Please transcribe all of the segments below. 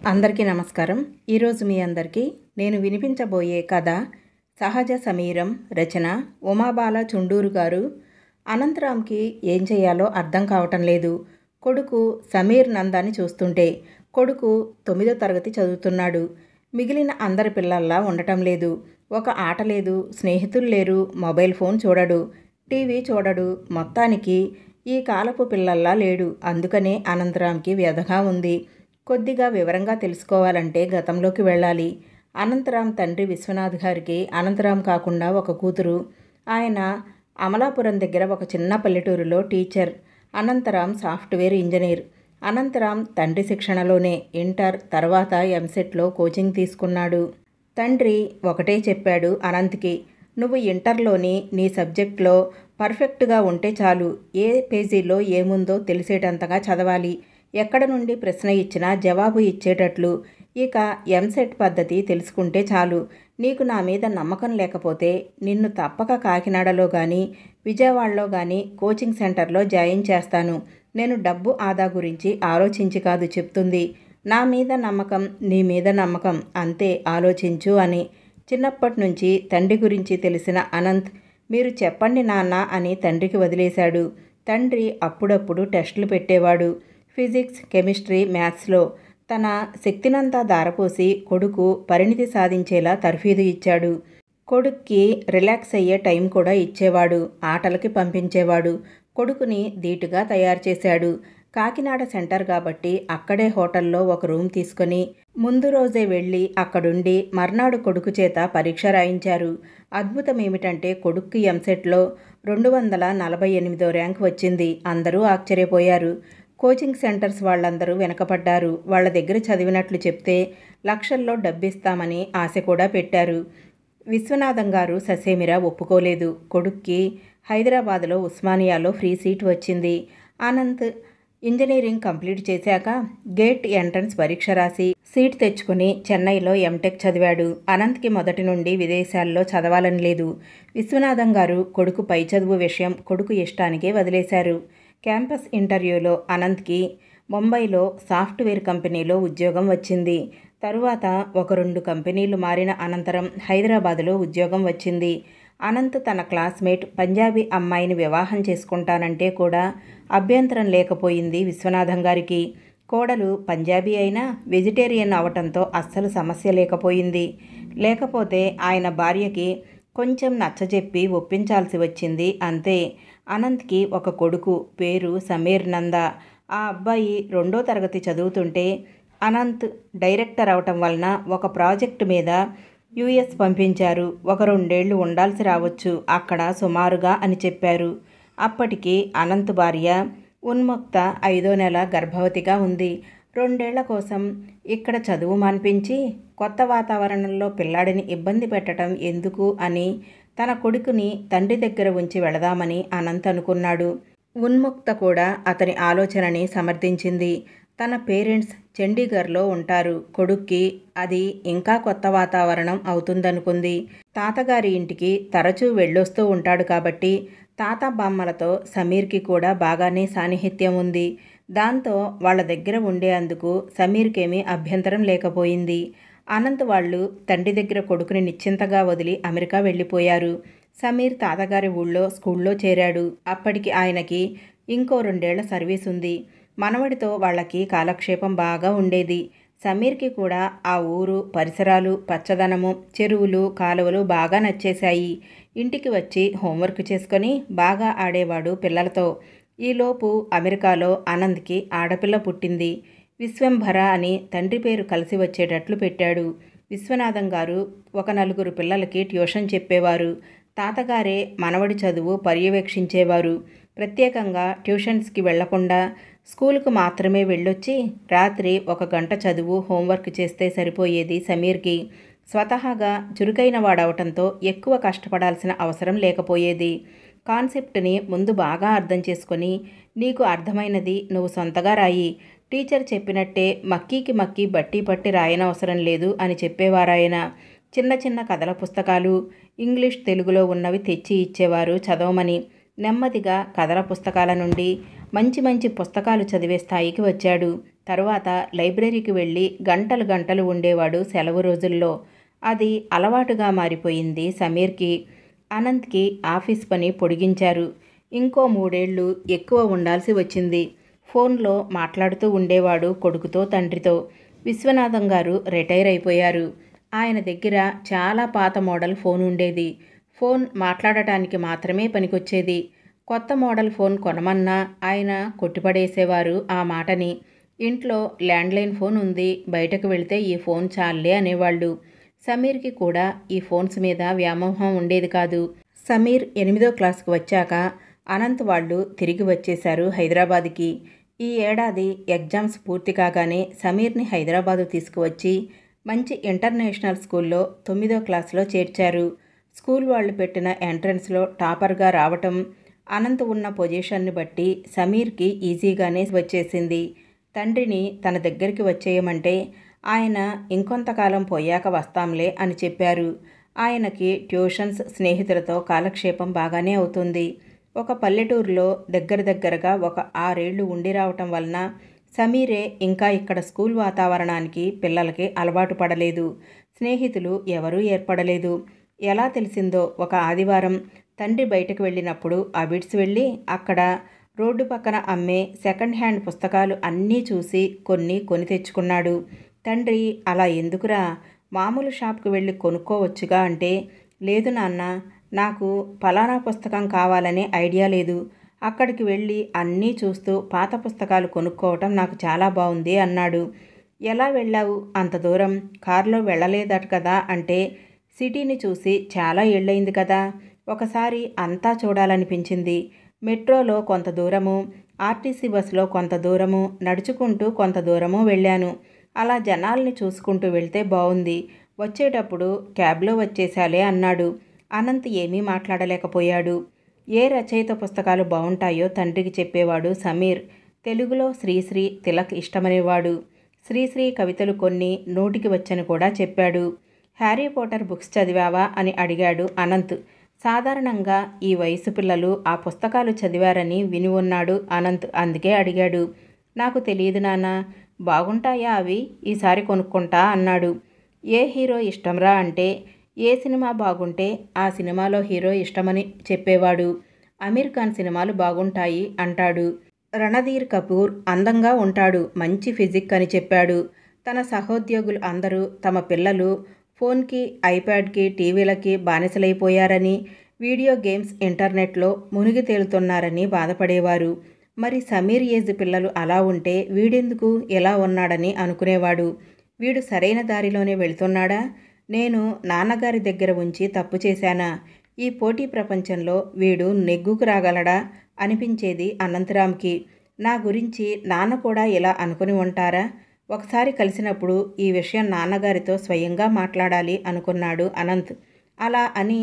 అందరికీ నమస్కారం. ఈరోజు మీ అందరికీ నేను వినిపించబోయే కథ సహజ సమీరం. రచన ఉమాబాల చుండూరు గారు. అనంతరామ్కి ఏం చేయాలో అర్థం కావటం లేదు. కొడుకు సమీర్ నందాని చూస్తుంటే కొడుకు 9వ తరగతి చదువుతున్నాడు. మిగిలిన అందరి పిల్లల్లా ఉండటం లేదు. ఒక ఆట లేదు, స్నేహితులు లేరు, మొబైల్ ఫోన్ చూడడు, టీవీ చూడడు. మొత్తానికి ఈ కాలపు పిల్లల్లా లేడు. అందుకనే అనంతరామ్కి వ్యధగా ఉంది. కొద్దిగా వివరంగా తెలుసుకోవాలంటే గతంలోకి వెళ్ళాలి. అనంతరామ్ తండ్రి విశ్వనాథ్ గారికి అనంతరామ్ కాకుండా ఒక కూతురు. ఆయన అమలాపురం దగ్గర ఒక చిన్న పల్లెటూరులో teacher. Anantharam software engineer. Anantharam తండ్రి శిక్షణలోనే ఇంటర్ తర్వాత ఎంసెట్లో కోచింగ్ తీసుకున్నాడు. తండ్రి ఒకటే చెప్పాడు అనంత్కి, నువ్వు ఇంటర్లోని నీ సబ్జెక్ట్లో పర్ఫెక్ట్గా ఉంటే చాలు. ఏ పేజీలో ఏముందో తెలిసేటంతగా చదవాలి. ఎక్కడ నుండి ప్రశ్న ఇచ్చినా జవాబు ఇచ్చేటట్లు. ఇక ఎంసెట్ పద్ధతి తెలుసుకుంటే చాలు. నీకు నా మీద నమ్మకం లేకపోతే నిన్ను తప్పక కాకినాడలో కానీ విజయవాడలో కానీ కోచింగ్ సెంటర్లో జాయిన్ చేస్తాను. నేను డబ్బు ఆదా గురించి ఆలోచించి కాదు చెప్తుంది. నా మీద నమ్మకం, నీ మీద నమ్మకం, అంతే, ఆలోచించు అని. చిన్నప్పటి నుంచి తండ్రి గురించి తెలిసిన అనంత్, మీరు చెప్పండి నాన్న అని తండ్రికి వదిలేశాడు. తండ్రి అప్పుడప్పుడు టెస్టులు పెట్టేవాడు. ఫిజిక్స్, కెమిస్ట్రీ, మ్యాథ్స్లో తన శక్తినంతా ధారపోసి కొడుకు పరిణితి సాధించేలా తర్ఫీదు ఇచ్చాడు. కొడుక్కి రిలాక్స్ అయ్యే టైం కూడా ఇచ్చేవాడు. ఆటలకి పంపించేవాడు. కొడుకుని ధీటుగా తయారు చేశాడు. కాకినాడ సెంటర్ కాబట్టి అక్కడే హోటల్లో ఒక రూమ్ తీసుకొని ముందు రోజే వెళ్ళి అక్కడుండి మర్నాడు కొడుకు చేత పరీక్ష రాయించారు. అద్భుతం ఏమిటంటే కొడుక్కి ఎంసెట్లో 248వ ర్యాంక్ వచ్చింది. అందరూ ఆశ్చర్యపోయారు. కోచింగ్ సెంటర్స్ వాళ్ళందరూ వెనకపడ్డారు. వాళ్ళ దగ్గర చదివినట్లు చెప్తే లక్షల్లో డబ్బిస్తామని ఆశ కూడా పెట్టారు. విశ్వనాథం గారు ససేమిరా ఒప్పుకోలేదు. కొడుక్కి హైదరాబాద్లో ఉస్మానియాలో ఫ్రీ సీట్ వచ్చింది. అనంత్ ఇంజనీరింగ్ కంప్లీట్ చేశాక గేట్ ఎంట్రన్స్ పరీక్ష రాసి సీట్ తెచ్చుకుని చెన్నైలో ఎంటెక్ చదివాడు. అనంత్కి మొదటి నుండి విదేశాల్లో చదవాలని లేదు. విశ్వనాథం గారు కొడుకు పై చదువు విషయం కొడుకు ఇష్టానికే వదిలేశారు. క్యాంపస్ ఇంటర్వ్యూలో అనంత్కి ముంబైలో సాఫ్ట్వేర్ కంపెనీలో ఉద్యోగం వచ్చింది. తరువాత ఒక 2 కంపెనీలు మారిన అనంతరం హైదరాబాదులో ఉద్యోగం వచ్చింది. అనంత్ తన క్లాస్మేట్ పంజాబీ అమ్మాయిని వివాహం చేసుకుంటానంటే కూడా అభ్యంతరం లేకపోయింది విశ్వనాథం గారికి. కోడలు పంజాబీ అయినా వెజిటేరియన్ అవటంతో అస్సలు సమస్య లేకపోయింది. లేకపోతే ఆయన భార్యకి కొంచెం నచ్చజెప్పి ఒప్పించాల్సి వచ్చింది, అంతే. అనంత్కి ఒక కొడుకు, పేరు సమీర్ నంద. ఆ అబ్బాయి 2వ తరగతి చదువుతుంటే అనంత్ డైరెక్టర్ అవటం వలన ఒక ప్రాజెక్టు మీద యుఎస్ పంపించారు. ఒక 2 ఏళ్ళు ఉండాల్సి రావచ్చు అక్కడ సుమారుగా అని చెప్పారు. అప్పటికి అనంత్ భార్య ఉన్ముక్త 5వ నెల గర్భవతిగా ఉంది. 2 ఏళ్ల కోసం ఇక్కడ చదువు మాన్పించి కొత్త వాతావరణంలో పిల్లాడిని ఇబ్బంది పెట్టడం ఎందుకు అని తన కొడుకుని తండ్రి దగ్గర ఉంచి వెళదామని అనంత్ అనుకున్నాడు. ఉన్ముక్త కూడా అతని ఆలోచనని సమర్థించింది. తన పేరెంట్స్ చండీగఢ్లో ఉంటారు. కొడుక్కి అది ఇంకా కొత్త వాతావరణం అవుతుందనుకుంది. తాతగారి ఇంటికి తరచూ వెళ్ళొస్తూ ఉంటాడు కాబట్టి తాత బామ్మలతో సమీర్కి కూడా బాగానే సాన్నిహిత్యం ఉంది. దాంతో వాళ్ళ దగ్గర ఉండేందుకు సమీర్కేమీ అభ్యంతరం లేకపోయింది. అనంత్ వాళ్ళు తండ్రి దగ్గర కొడుకుని నిశ్చింతగా వదిలి అమెరికా వెళ్ళిపోయారు. సమీర్ తాతగారి ఊళ్ళో స్కూల్లో చేరాడు. అప్పటికి ఆయనకి ఇంకో 2 ఏళ్ల సర్వీస్ ఉంది. మనవడితో వాళ్ళకి కాలక్షేపం బాగా ఉండేది. సమీర్కి కూడా ఆ ఊరు పరిసరాలు, పచ్చదనము, చెరువులు, కాలువలు బాగా నచ్చేశాయి. ఇంటికి వచ్చి హోంవర్క్ చేసుకొని బాగా ఆడేవాడు పిల్లలతో. ఈలోపు అమెరికాలో అనంత్కి ఆడపిల్ల పుట్టింది. విశ్వంభర అని తండ్రి పేరు కలిసి వచ్చేటట్లు పెట్టాడు. విశ్వనాథం గారు ఒక 4 పిల్లలకి ట్యూషన్ చెప్పేవారు. తాతగారే మనవడి చదువు పర్యవేక్షించేవారు. ప్రత్యేకంగా ట్యూషన్స్కి వెళ్లకుండా స్కూలుకు మాత్రమే వెళ్ళొచ్చి రాత్రి 1 గంట చదువు, హోంవర్క్ చేస్తే సరిపోయేది సమీర్కి. స్వతహాగా చురుకైన వాడవటంతో ఎక్కువ కష్టపడాల్సిన అవసరం లేకపోయేది. కాన్సెప్ట్ని ముందు బాగా అర్థం చేసుకొని నీకు అర్థమైనది నువ్వు సొంతగా రాయి. టీచర్ చెప్పినట్టే మక్కీకి మక్కీ బట్టి పట్టి రాయనవసరం లేదు అని చెప్పేవారాయన. చిన్న చిన్న కథల పుస్తకాలు, ఇంగ్లీష్ తెలుగులో ఉన్నవి తెచ్చి ఇచ్చేవారు చదవమని. నెమ్మదిగా కథల పుస్తకాల నుండి మంచి మంచి పుస్తకాలు చదివే స్థాయికి వచ్చాడు. తరువాత లైబ్రరీకి వెళ్ళి గంటలు గంటలు ఉండేవాడు సెలవు రోజుల్లో. అది అలవాటుగా మారిపోయింది సమీర్కి. అనంత్కి ఆఫీస్ పని పొడిగించారు. ఇంకో 3 ఏళ్ళు ఎక్కువ ఉండాల్సి వచ్చింది. ఫోన్లో మాట్లాడుతూ ఉండేవాడు కొడుకుతో, తండ్రితో. విశ్వనాథం గారు రిటైర్ అయిపోయారు. ఆయన దగ్గర చాలా పాత మోడల్ ఫోన్ ఉండేది. ఫోన్ మాట్లాడటానికి మాత్రమే పనికొచ్చేది. కొత్త మోడల్ ఫోన్ కొనమన్నా ఆయన కొట్టిపడేసేవారు ఆ మాటని. ఇంట్లో ల్యాండ్లైన్ ఫోన్ ఉంది, బయటకు వెళితే ఈ ఫోన్ చాలే అనేవాళ్ళు. సమీర్కి కూడా ఈ ఫోన్స్ మీద వ్యామోహం ఉండేది కాదు. సమీర్ 8వ క్లాస్కి వచ్చాక అనంత్ వాళ్ళు తిరిగి వచ్చేశారు హైదరాబాద్కి. ఈ ఏడాది ఎగ్జామ్స్ పూర్తి కాగానే సమీర్ని హైదరాబాదు తీసుకువచ్చి మంచి ఇంటర్నేషనల్ స్కూల్లో 9వ క్లాస్లో చేర్చారు. స్కూల్ వాళ్ళు పెట్టిన ఎంట్రన్స్లో టాపర్గా రావటం, అనంత్ ఉన్న పొజిషన్ని బట్టి సమీర్కి ఈజీగానే వచ్చేసింది. తండ్రిని తన దగ్గరికి వచ్చేయమంటే ఆయన ఇంకొంతకాలం పోయాక వస్తాంలే అని చెప్పారు. ఆయనకి ట్యూషన్స్, స్నేహితులతో కాలక్షేపం బాగానే అవుతుంది. ఒక పల్లెటూరులో దగ్గరగా ఒక 6 ఏళ్ళు ఉండి రావటం వలన సమీరే ఇంకా ఇక్కడ స్కూల్ వాతావరణానికి పిల్లలకి అలవాటు పడలేదు. స్నేహితులు ఎవరూ ఏర్పడలేదు. ఎలా తెలిసిందో ఒక ఆదివారం తండ్రి బయటకు వెళ్ళినప్పుడు అబిడ్స్ వెళ్ళి అక్కడ రోడ్డు పక్కన అమ్మే సెకండ్ హ్యాండ్ పుస్తకాలు అన్నీ చూసి కొని తెచ్చుకున్నాడు. తండ్రి, అలా ఎందుకురా, మామూలు షాప్కి వెళ్ళి కొనుక్కోవచ్చుగా అంటే, లేదు నాన్న, నాకు ఫలానా పుస్తకం కావాలనే ఐడియా లేదు. అక్కడికి వెళ్ళి అన్నీ చూస్తూ పాత పుస్తకాలు కొనుక్కోవటం నాకు చాలా బాగుంది అన్నాడు. ఎలా వెళ్ళావు అంత దూరం? కారులో వెళ్ళలేదట కదా అంటే, సిటీని చూసి చాలా ఏళ్ళయింది కదా, ఒకసారి అంతా చూడాలనిపించింది. మెట్రోలో కొంత దూరము, ఆర్టీసీ బస్సులో కొంత దూరము, నడుచుకుంటూ కొంత దూరము వెళ్ళాను. అలా జనాల్ని చూసుకుంటూ వెళ్తే బాగుంది. వచ్చేటప్పుడు క్యాబ్లో వచ్చేశాలే అన్నాడు. అనంత్ ఏమీ మాట్లాడలేకపోయాడు. ఏ రచయిత పుస్తకాలు బాగుంటాయో తండ్రికి చెప్పేవాడు సమీర్. తెలుగులో శ్రీశ్రీ, తిలక్ ఇష్టమనేవాడు. శ్రీశ్రీ కవితలు కొన్ని నోటికి వచ్చని కూడా చెప్పాడు. హ్యారీ పోటర్ బుక్స్ చదివావా అని అడిగాడు అనంత్. సాధారణంగా ఈ వయసు పిల్లలు ఆ పుస్తకాలు చదివారని విని ఉన్నాడు అనంత్. అందుకే అడిగాడు. నాకు తెలియదు నాన్న. బాగుంటాయా అవి? ఈసారి కొనుక్కుంటా అన్నాడు. ఏ హీరో ఇష్టంరా అంటే, ఏ సినిమా బాగుంటే ఆ సినిమాలో హీరో ఇష్టమని చెప్పేవాడు. అమీర్ ఖాన్ సినిమాలు బాగుంటాయి అంటాడు. రణధీర్ కపూర్ అందంగా ఉంటాడు, మంచి ఫిజిక్ అని చెప్పాడు. తన సహోద్యోగులు అందరూ తమ పిల్లలు ఫోన్కి, ఐప్యాడ్కి, టీవీలకి బానిసలైపోయారని, వీడియో గేమ్స్, ఇంటర్నెట్లో మునిగి తేలుతున్నారని బాధపడేవారు. మరి సమీర్ ఏజ్ పిల్లలు అలా ఉంటే వీడెందుకు ఎలా ఉన్నాడని అనుకునేవాడు. వీడు సరైన దారిలోనే వెళ్తున్నాడా? నేను నాన్నగారి దగ్గర ఉంచి తప్పు చేశానా? ఈ పోటీ ప్రపంచంలో వీడు నెగ్గుకు రాగలడా అనిపించేది అనంతరామ్కి. నా గురించి నాన్న కూడా ఇలా అనుకుని ఉంటారా? ఒకసారి కలిసినప్పుడు ఈ విషయం నాన్నగారితో స్వయంగా మాట్లాడాలి అనుకున్నాడు అనంత్. అలా అని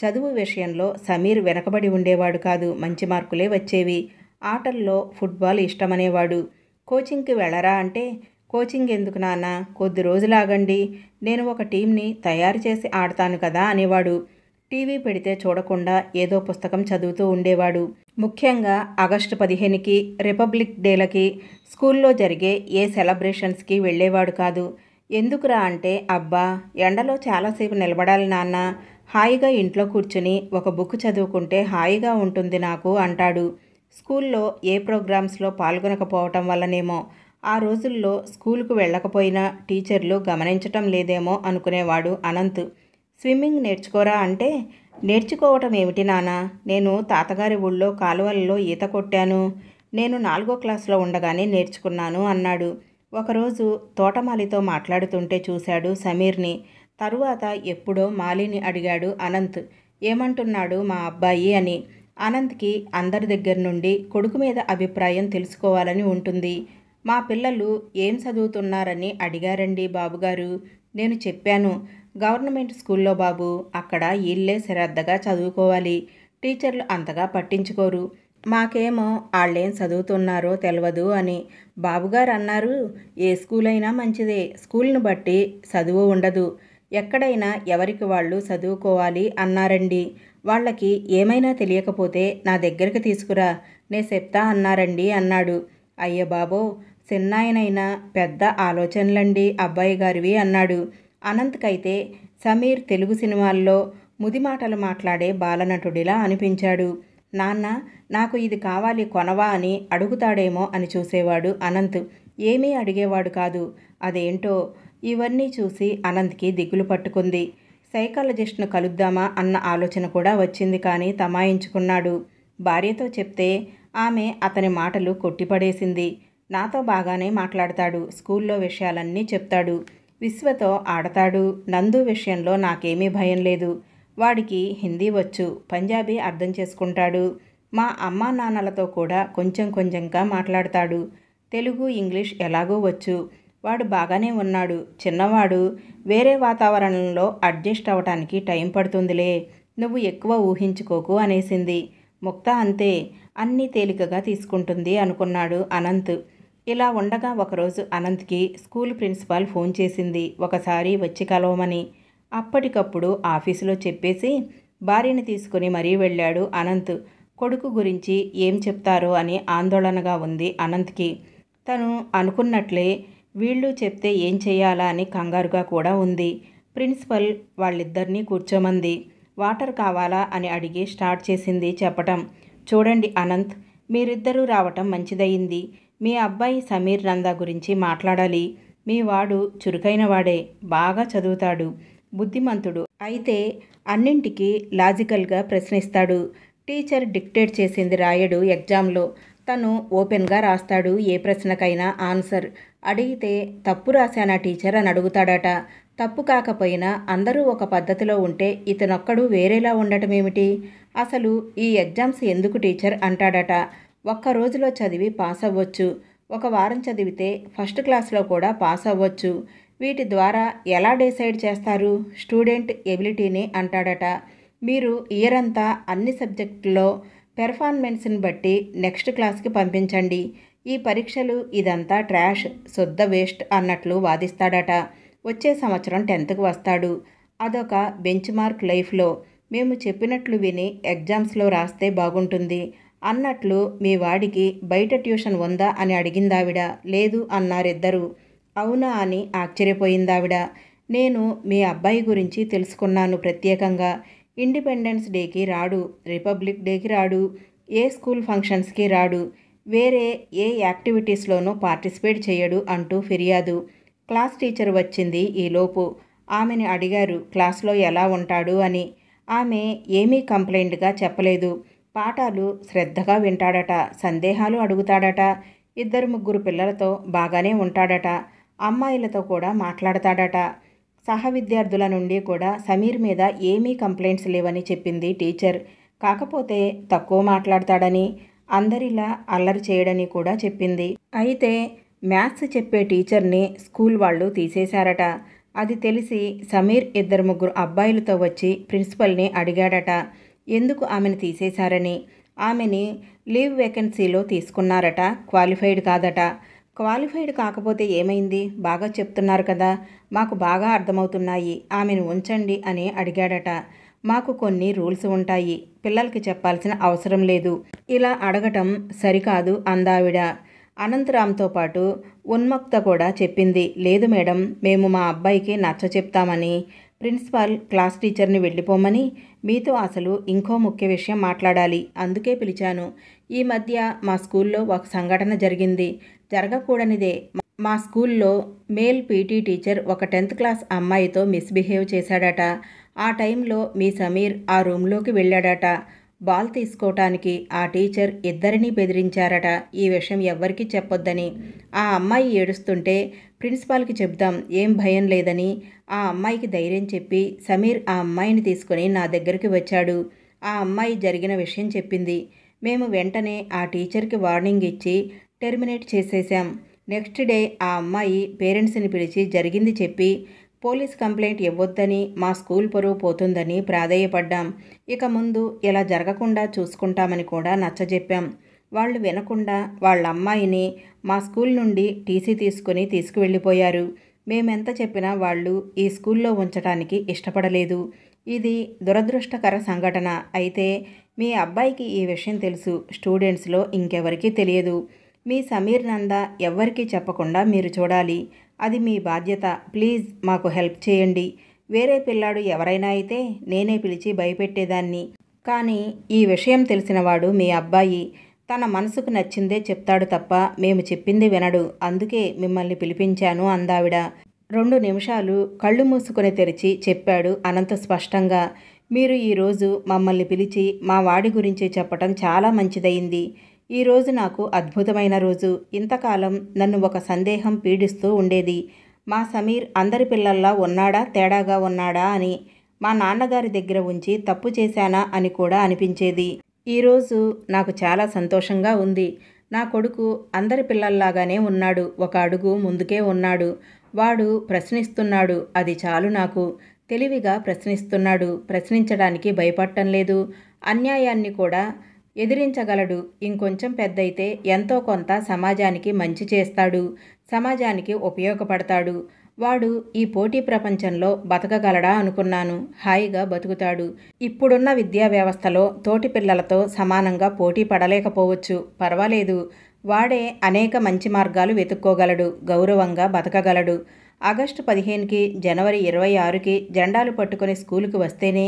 చదువు విషయంలో సమీర్ వెనకబడి ఉండేవాడు కాదు. మంచి మార్కులే వచ్చేవి. ఆటల్లో ఫుట్బాల్ ఇష్టమనేవాడు. కోచింగ్కి వెళ్ళరా అంటే, కోచింగ్ ఎందుకు నాన్న, కొద్ది రోజులాగండి, నేను ఒక టీంని తయారు చేసి ఆడతాను కదా అనేవాడు. టీవీ పెడితే చూడకుండా ఏదో పుస్తకం చదువుతూ ఉండేవాడు. ముఖ్యంగా ఆగస్టు 15కి, రిపబ్లిక్ డేలకి, స్కూల్లో జరిగే ఏ సెలబ్రేషన్స్కి వెళ్ళేవాడు కాదు. ఎందుకురా అంటే, అబ్బా ఎండలో చాలాసేపు నిలబడాలి నాన్న, హాయిగా ఇంట్లో కూర్చుని ఒక బుక్ చదువుకుంటే హాయిగా ఉంటుంది నాకు అంటాడు. స్కూల్లో ఏ ప్రోగ్రామ్స్లో పాల్గొనకపోవటం వల్లనేమో ఆ రోజుల్లో స్కూలుకు వెళ్ళకపోయినా టీచర్లు గమనించటం లేదేమో అనుకునేవాడు అనంత్. స్విమ్మింగ్ నేర్చుకోరా అంటే, నేర్చుకోవటం ఏమిటి నాన్న, నేను తాతగారి ఊళ్ళో కాలువలలో ఈత కొట్టాను. నేను 4వ క్లాసులో ఉండగానే నేర్చుకున్నాను అన్నాడు. ఒకరోజు తోటమాలితో మాట్లాడుతుంటే చూశాడు సమీర్ని. తరువాత ఎప్పుడో మాలిని అడిగాడు అనంత్, ఏమంటున్నాడు మా అబ్బాయి అని. అనంత్కి అందరి దగ్గర నుండి కొడుకు మీద అభిప్రాయం తెలుసుకోవాలని ఉంటుంది. మా పిల్లలు ఏం చదువుతున్నారని అడిగారండి బాబుగారు. నేను చెప్పాను, గవర్నమెంట్ స్కూల్లో బాబు, అక్కడ వీళ్ళే శ్రద్ధగా చదువుకోవాలి, టీచర్లు అంతగా పట్టించుకోరు, మాకేమో వాళ్ళేం చదువుతున్నారో తెలియదు అని. బాబుగారు అన్నారు, ఏ స్కూల్ అయినా మంచిదే, స్కూల్ని బట్టి చదువు ఉండదు, ఎక్కడైనా ఎవరికి వాళ్ళు చదువుకోవాలి అన్నారండి. వాళ్ళకి ఏమైనా తెలియకపోతే నా దగ్గరికి తీసుకురా, నే చెప్తా అన్నారండి అన్నాడు. అయ్య బాబో, చిన్నాయనైనా పెద్ద ఆలోచనలండి అబ్బాయి గారివి అన్నాడు. అనంత్కైతే సమీర్ తెలుగు సినిమాల్లో ముదిమాటలు మాట్లాడే బాలనటుడిలా అనిపించాడు. నాన్న, నాకు ఇది కావాలి కొనవా అని అడుగుతాడేమో అని చూసేవాడు అనంత్. ఏమీ అడిగేవాడు కాదు. అదేంటో ఇవన్నీ చూసి అనంత్కి దిగులు పట్టుకుంది. సైకాలజిస్ట్ను కలుద్దామా అన్న ఆలోచన కూడా వచ్చింది, కానీ తమాయించుకున్నాడు. భార్యతో చెప్తే ఆమె అతని మాటలు కొట్టిపడేసింది. నాతో బాగానే మాట్లాడతాడు, స్కూల్లో విషయాలన్నీ చెప్తాడు, విశ్వతో ఆడతాడు, నందు విషయంలో నాకేమీ భయం లేదు. వాడికి హిందీ వచ్చు, పంజాబీ అర్థం చేసుకుంటాడు, మా అమ్మా నాన్నలతో కూడా కొంచెం కొంచెంగా మాట్లాడతాడు, తెలుగు ఇంగ్లీష్ ఎలాగూ వచ్చు. వాడు బాగానే ఉన్నాడు. చిన్నవాడు, వేరే వాతావరణంలో అడ్జస్ట్ అవ్వటానికి టైం పడుతుందిలే, నువ్వు ఎక్కువ ఊహించుకోకు అనేసింది. ముక్త అంతే, అన్నీ తేలికగా తీసుకుంటుంది అనుకున్నాడు అనంత్. ఇలా ఉండగా ఒకరోజు అనంత్కి స్కూల్ ప్రిన్సిపాల్ ఫోన్ చేసింది, ఒకసారి వచ్చి కలవమని. అప్పటికప్పుడు ఆఫీసులో చెప్పేసి భార్యని తీసుకుని మరీ వెళ్ళాడు అనంత్. కొడుకు గురించి ఏం చెప్తారో అని ఆందోళనగా ఉంది అనంత్కి. తను అనుకున్నట్లే వీళ్ళు చెప్తే ఏం చేయాలా అని కంగారుగా కూడా ఉంది. ప్రిన్సిపల్ వాళ్ళిద్దరినీ కూర్చోమంది. వాటర్ కావాలా అని అడిగి స్టార్ట్ చేసింది చెప్పటం. చూడండి అనంత్, మీరిద్దరూ రావటం మంచిదయింది. మీ అబ్బాయి సమీర్ నందా గురించి మాట్లాడాలి. మీ వాడు చురుకైన వాడే, బాగా చదువుతాడు, బుద్ధిమంతుడు, అయితే అన్నింటికీ లాజికల్గా ప్రశ్నిస్తాడు. టీచర్ డిక్టేట్ చేసింది రాయడు ఎగ్జామ్లో. తను ఓపెన్గా రాస్తాడు, ఏ ప్రశ్నకైనా ఆన్సర్. అడిగితే తప్పు రాశానా టీచర్ అని అడుగుతాడట. తప్పు కాకపోయినా అందరూ ఒక పద్ధతిలో ఉంటే ఇతనొక్కడు వేరేలా ఉండటం ఏమిటి? అసలు ఈ ఎగ్జామ్స్ ఎందుకు టీచర్ అంటాడట. ఒక్క రోజులో చదివి పాస్ అవ్వచ్చు, ఒక వారం చదివితే ఫస్ట్ క్లాస్లో కూడా పాస్ అవ్వచ్చు. వీటి ద్వారా ఎలా డిసైడ్ చేస్తారు స్టూడెంట్ ఎబిలిటీని అంటాడట. మీరు ఇయర్ అంతా అన్ని సబ్జెక్టుల్లో పెర్ఫార్మెన్స్ని బట్టి నెక్స్ట్ క్లాస్కి పంపించండి. ఈ పరీక్షలు ఇదంతా ట్రాష్, శుద్ధ వేస్ట్ అన్నట్లు వాదిస్తాడట. వచ్చే సంవత్సరం 10th వస్తాడు. అదొక బెంచ్ మార్క్ లైఫ్లో. మేము చెప్పినట్లు విని ఎగ్జామ్స్లో రాస్తే బాగుంటుంది అన్నట్లు మీ వాడికి బయట ట్యూషన్ ఉందా అని అడిగిందావిడ. లేదు అన్నారిద్దరూ. అవునా అని ఆశ్చర్యపోయిందావిడ. నేను మీ అబ్బాయి గురించి తెలుసుకున్నాను ప్రత్యేకంగా. ఇండిపెండెన్స్ డేకి రాడు, రిపబ్లిక్ డేకి రాడు, ఏ స్కూల్ ఫంక్షన్స్కి రాడు, వేరే ఏ యాక్టివిటీస్లోనూ పార్టిసిపేట్ చేయడు అంటూ ఫిర్యాదు. క్లాస్ టీచర్ వచ్చింది ఈలోపు. ఆమెని అడిగారు క్లాస్లో ఎలా ఉంటాడు అని. ఆమె ఏమీ కంప్లైంట్గా చెప్పలేదు. పాఠాలు శ్రద్ధగా వింటాడట, సందేహాలు అడుగుతాడట, 2-3 పిల్లలతో బాగానే ఉంటాడట, అమ్మాయిలతో కూడా మాట్లాడతాడట. సహ విద్యార్థుల నుండి కూడా సమీర్ మీద ఏమీ కంప్లైంట్స్ లేవని చెప్పింది టీచర్. కాకపోతే తక్కువ మాట్లాడతాడని, అందరిలా అల్లరి చేయడని కూడా చెప్పింది. అయితే మ్యాథ్స్ చెప్పే టీచర్ని స్కూల్ వాళ్ళు తీసేశారట. అది తెలిసి సమీర్ 2-3 అబ్బాయిలతో వచ్చి ప్రిన్సిపల్ని అడిగాడట ఎందుకు ఆమెను తీసేశారని. ఆమెని లీవ్ వేకెన్సీలో తీసుకున్నారట, క్వాలిఫైడ్ కాదట. క్వాలిఫైడ్ కాకపోతే ఏమైంది, బాగా చెప్తున్నారు కదా, మాకు బాగా అర్థమవుతున్నాయి, ఆమెను ఉంచండి అని అడిగాడట. మాకు కొన్ని రూల్స్ ఉంటాయి, పిల్లలకి చెప్పాల్సిన అవసరం లేదు, ఇలా అడగటం సరికాదు అందావిడ. అనంతరామ్తో పాటు ఉన్మక్త కూడా చెప్పింది, లేదు మేడం, మేము మా అబ్బాయికి నచ్చ చెప్తామని. ప్రిన్సిపాల్ క్లాస్ టీచర్ని వెళ్ళిపోమని, మీతో అసలు ఇంకో ముఖ్య విషయం మాట్లాడాలి, అందుకే పిలిచాను. ఈ మధ్య మా స్కూల్లో ఒక సంఘటన జరిగింది, జరగకూడనిదే. మా స్కూల్లో మేల్ పీటీ టీచర్ ఒక 10th క్లాస్ అమ్మాయితో మిస్బిహేవ్ చేశాడట. ఆ టైంలో మీ సమీర్ ఆ రూమ్లోకి వెళ్ళాడట బాల్ తీసుకోవటానికి. ఆ టీచర్ ఇద్దరినీ బెదిరించారట ఈ విషయం ఎవ్వరికీ చెప్పొద్దని. ఆ అమ్మాయి ఏడుస్తుంటే ప్రిన్సిపాల్కి చెప్దాం, ఏం భయం లేదని ఆ అమ్మాయికి ధైర్యం చెప్పి సమీర్ ఆ అమ్మాయిని తీసుకుని నా దగ్గరికి వచ్చాడు. ఆ అమ్మాయి జరిగిన విషయం చెప్పింది. మేము వెంటనే ఆ టీచర్కి వార్నింగ్ ఇచ్చి టెర్మినేట్ చేసేసాం. నెక్స్ట్ డే ఆ అమ్మాయి పేరెంట్స్ని పిలిచి జరిగింది చెప్పి పోలీస్ కంప్లైంట్ ఇవ్వొద్దని, మా స్కూల్ పరువు పోతుందని ప్రాధేయపడ్డాం. ఇక ముందు ఇలా జరగకుండా చూసుకుంటామని కూడా నచ్చజెప్పాం. వాళ్ళు వినకుండా వాళ్ళ అమ్మాయిని మా స్కూల్ నుండి టీసీ తీసుకుని తీసుకువెళ్ళిపోయారు. మేమెంత చెప్పినా వాళ్ళు ఈ స్కూల్లో ఉంచడానికి ఇష్టపడలేదు. ఇది దురదృష్టకర సంఘటన. అయితే మీ అబ్బాయికి ఈ విషయం తెలుసు, స్టూడెంట్స్లో ఇంకెవరికీ తెలియదు. మీ సమీర్ నంద ఎవ్వరికీ చెప్పకుండా మీరు చూడాలి. అది మీ బాధ్యత. ప్లీజ్ మాకు హెల్ప్ చేయండి. వేరే పిల్లాడు ఎవరైనా అయితే నేనే పిలిచి భయపెట్టేదాన్ని. కానీ ఈ విషయం తెలిసినవాడు మీ అబ్బాయి. తన మనసుకు నచ్చిందే చెప్తాడు తప్ప మేము చెప్పింది వినడు. అందుకే మిమ్మల్ని పిలిపించాను అందావిడ. 2 నిమిషాలు కళ్ళు మూసుకొని తెరిచి చెప్పాడు అనంత స్పష్టంగా. మీరు ఈరోజు మమ్మల్ని పిలిచి మా వాడి గురించి చెప్పటం చాలా మంచిదయింది. ఈరోజు నాకు అద్భుతమైన రోజు. ఇంతకాలం నన్ను ఒక సందేహం పీడిస్తూ ఉండేది. మా సమీర్ అందరి పిల్లల్లా ఉన్నాడా, తేడాగా ఉన్నాడా అని. మా నాన్నగారి దగ్గర ఉంచి తప్పు చేశానా అని కూడా అనిపించేది. ఈరోజు నాకు చాలా సంతోషంగా ఉంది. నా కొడుకు అందరి పిల్లల్లాగానే ఉన్నాడు. ఒక అడుగు ముందుకే ఉన్నాడు. వాడు ప్రశ్నిస్తున్నాడు. అది చాలు నాకు. తెలివిగా ప్రశ్నిస్తున్నాడు. ప్రశ్నించడానికి భయపడటం లేదు. అన్యాయాన్ని కూడా ఎదిరించగలడు. ఇంకొంచెం పెద్దయితే ఎంతో కొంత సమాజానికి మంచి చేస్తాడు. సమాజానికి ఉపయోగపడతాడు. వాడు ఈ పోటీ ప్రపంచంలో బతకగలడా అనుకున్నాను. హాయిగా బతుకుతాడు. ఇప్పుడున్న విద్యా వ్యవస్థలో తోటి పిల్లలతో సమానంగా పోటీ పడలేకపోవచ్చు. పర్వాలేదు. వాడే అనేక మంచి మార్గాలు వెతుక్కోగలడు. గౌరవంగా బతకగలడు. ఆగస్టు 15కి, జనవరి 26కి జెండాలు పట్టుకుని స్కూలుకు వస్తేనే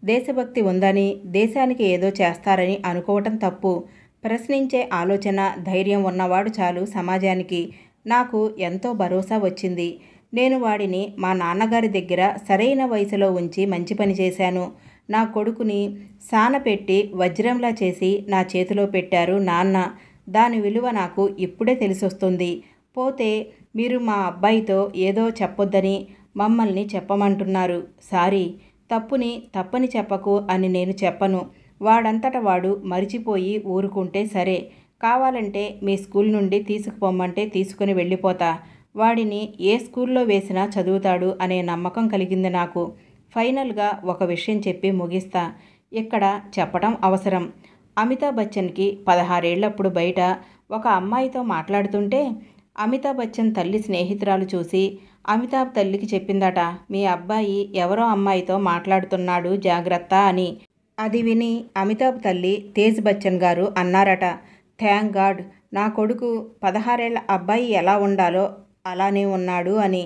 దేశభక్తి ఉందని, దేశానికి ఏదో చేస్తారని అనుకోవటం తప్పు. ప్రశ్నించే ఆలోచన, ధైర్యం ఉన్నవాడు చాలు సమాజానికి. నాకు ఎంతో భరోసా వచ్చింది. నేను వాడిని మా నాన్నగారి దగ్గర సరైన వయసులో ఉంచి మంచి పని చేశాను. నా కొడుకుని సానపెట్టి వజ్రంలా చేసి నా చేతిలో పెట్టారు నాన్న. దాని విలువ నాకు ఇప్పుడే తెలిసొస్తుంది. పోతే మీరు మా అబ్బాయితో ఏదో చెప్పొద్దని మమ్మల్ని చెప్పమంటున్నారు. సారీ. తప్పని చెప్పకు అని నేను చెప్పను. వాడంతట వాడు మరిచిపోయి ఊరుకుంటే సరే. కావాలంటే మీ స్కూల్ నుండి తీసుకుపోమ్మంటే తీసుకుని వెళ్ళిపోతా. వాడిని ఏ స్కూల్లో వేసినా చదువుతాడు అనే నమ్మకం కలిగింది నాకు. ఫైనల్గా ఒక విషయం చెప్పి ముగిస్తా. ఇక్కడ చెప్పటం అవసరం. అమితాబ్ బచ్చన్కి 16 ఏళ్లప్పుడు బయట ఒక అమ్మాయితో మాట్లాడుతుంటే అమితాబ్ బచ్చన్ తల్లి స్నేహితురాలు చూసి అమితాబ్ తల్లికి చెప్పిందట, మీ అబ్బాయి ఎవరో అమ్మాయితో మాట్లాడుతున్నాడు, జాగ్రత్త అని. అది విని అమితాబ్ తల్లి తేజ్ బచ్చన్ గారు అన్నారట, థ్యాంక్ గాడ్, నా కొడుకు 16 ఏళ్ల అబ్బాయి ఎలా ఉండాలో అలానే ఉన్నాడు అని.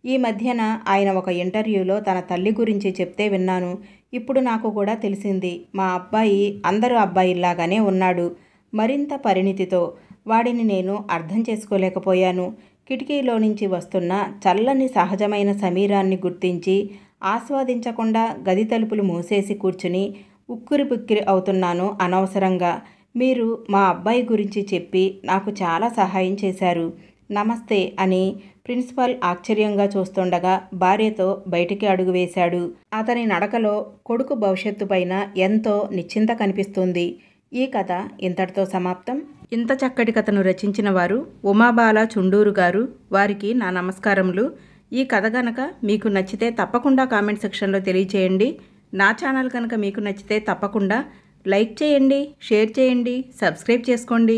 ఈ మధ్యన ఆయన ఒక ఇంటర్వ్యూలో తన తల్లి గురించి చెప్తే విన్నాను. ఇప్పుడు నాకు కూడా తెలిసింది. మా అబ్బాయి అందరూ అబ్బాయిల్లాగానే ఉన్నాడు, మరింత పరిణితితో. వాడిని నేను అర్థం చేసుకోలేకపోయాను. కిటికీలో నుంచి వస్తున్న చల్లని సహజమైన సమీరాన్ని గుర్తించి ఆస్వాదించకుండా గది తలుపులు మూసేసి కూర్చుని ఉక్కిరిబిక్కిరి అవుతున్నాను అనవసరంగా. మీరు మా అబ్బాయి గురించి చెప్పి నాకు చాలా సహాయం చేశారు. నమస్తే అని ప్రిన్సిపాల్ ఆశ్చర్యంగా చూస్తుండగా భార్యతో బయటికి అడుగు వేశాడు. అతని నడకలో కొడుకు భవిష్యత్తు పైన ఎంతో నిశ్చింత కనిపిస్తుంది. ఈ కథ ఇంతటితో సమాప్తం. ఇంత చక్కటి కథను రచించిన వారు ఉమాబాల చుండూరు గారు. వారికి నా నమస్కారములు. ఈ కథ గనక మీకు నచ్చితే తప్పకుండా కామెంట్ సెక్షన్లో తెలియచేయండి. నా ఛానల్ కనుక మీకు నచ్చితే తప్పకుండా లైక్ చేయండి, షేర్ చేయండి, సబ్స్క్రైబ్ చేసుకోండి.